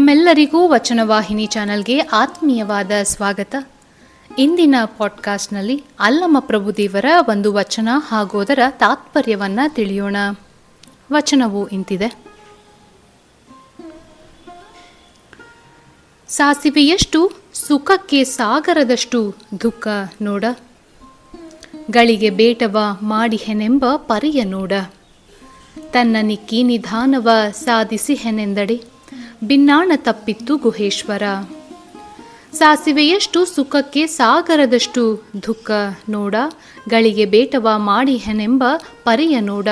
ತಮ್ಮೆಲ್ಲರಿಗೂ ವಚನವಾಹಿನಿ ಚಾನಲ್ಗೆ ಆತ್ಮೀಯವಾದ ಸ್ವಾಗತ. ಇಂದಿನ ಪಾಡ್ಕಾಸ್ಟ್ನಲ್ಲಿ ಅಲ್ಲಮ ಪ್ರಭುದೇವರ ಒಂದು ವಚನ ಹಾಗೂ ಅದರ ತಾತ್ಪರ್ಯವನ್ನು ತಿಳಿಯೋಣ. ವಚನವು ಇಂತಿದೆ: ಸಾಸಿವೆಯಷ್ಟು ಸುಖಕ್ಕೆ ಸಾಗರದಷ್ಟು ದುಃಖ ನೋಡ, ಗಳಿಗೆ ಬೇಟವ ಮಾಡಿಹೆನೆಂಬ ಪರಿಯ ನೋಡ, ತನ್ನ ನಿಕ್ಕಿ ನಿಧಾನವ ಸಾಧಿಸಿಹೆನೆಂದಡೆ ಭಿನ್ನಾಣ ತಪ್ಪಿತ್ತು ಗುಹೇಶ್ವರ. ಸಾಸಿವೆಯಷ್ಟು ಸುಖಕ್ಕೆ ಸಾಗರದಷ್ಟು ದುಃಖ ನೋಡ, ಗಳಿಗೆ ಬೇಟವ ಮಾಡಿಹೆನೆಂಬ ಪರಿಯ ನೋಡ,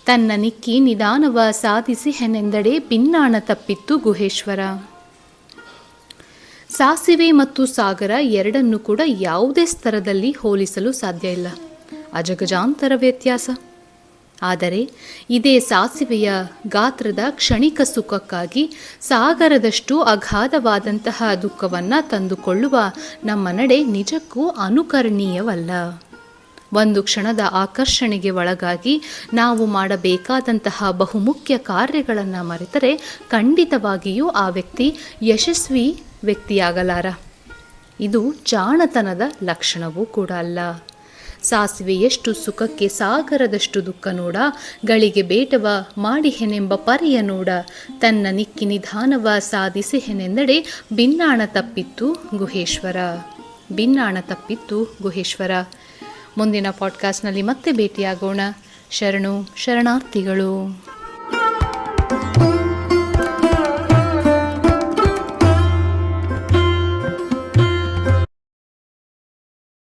ತನ್ನ ನಿಕ್ಕಿ ನಿಧಾನವ ಸಾಧಿಸಿಹೆನೆಂದಡೆ ಭಿನ್ನಾಣ ತಪ್ಪಿತ್ತು ಗುಹೇಶ್ವರ. ಸಾಸಿವೆ ಮತ್ತು ಸಾಗರ ಎರಡನ್ನೂ ಕೂಡ ಯಾವುದೇ ಸ್ತರದಲ್ಲಿ ಹೋಲಿಸಲು ಸಾಧ್ಯ ಇಲ್ಲ, ಅಜಗಜಾಂತರ ವ್ಯತ್ಯಾಸ. ಆದರೆ ಇದೇ ಸಾಸಿವೆಯ ಗಾತ್ರದ ಕ್ಷಣಿಕ ಸುಖಕ್ಕಾಗಿ ಸಾಗರದಷ್ಟು ಅಗಾಧವಾದಂತಹ ದುಃಖವನ್ನು ತಂದುಕೊಳ್ಳುವ ನಮ್ಮ ನಡೆ ನಿಜಕ್ಕೂ ಅನುಕರಣೀಯವಲ್ಲ. ಒಂದು ಕ್ಷಣದ ಆಕರ್ಷಣೆಗೆ ಒಳಗಾಗಿ ನಾವು ಮಾಡಬೇಕಾದಂತಹ ಬಹುಮುಖ್ಯ ಕಾರ್ಯಗಳನ್ನು ಮರೆತರೆ ಖಂಡಿತವಾಗಿಯೂ ಆ ವ್ಯಕ್ತಿ ಯಶಸ್ವಿ ವ್ಯಕ್ತಿಯಾಗಲಾರ. ಇದು ಜಾಣತನದ ಲಕ್ಷಣವೂ ಕೂಡ ಅಲ್ಲ. ಸಾಸಿವೆಯಷ್ಟು ಸುಖಕ್ಕೆ ಸಾಗರದಷ್ಟು ದುಃಖ ನೋಡ, ಗಳಿಗೆ ಬೇಟವ ಮಾಡಿಹೆನೆಂಬ ಪರಿಯ ನೋಡ, ತನ್ನ ನಿಕ್ಕಿ ನಿಧಾನವ ಸಾಧಿಸಿಹೆನೆಂದಡೆ ಭಿನ್ನಾಣ ತಪ್ಪಿತ್ತು ಗುಹೇಶ್ವರ. ಭಿನ್ನಾಣ ತಪ್ಪಿತ್ತು ಗುಹೇಶ್ವರ. ಮುಂದಿನ ಪಾಡ್ಕಾಸ್ಟ್ನಲ್ಲಿ ಮತ್ತೆ ಭೇಟಿಯಾಗೋಣ. ಶರಣು ಶರಣಾರ್ಥಿಗಳು.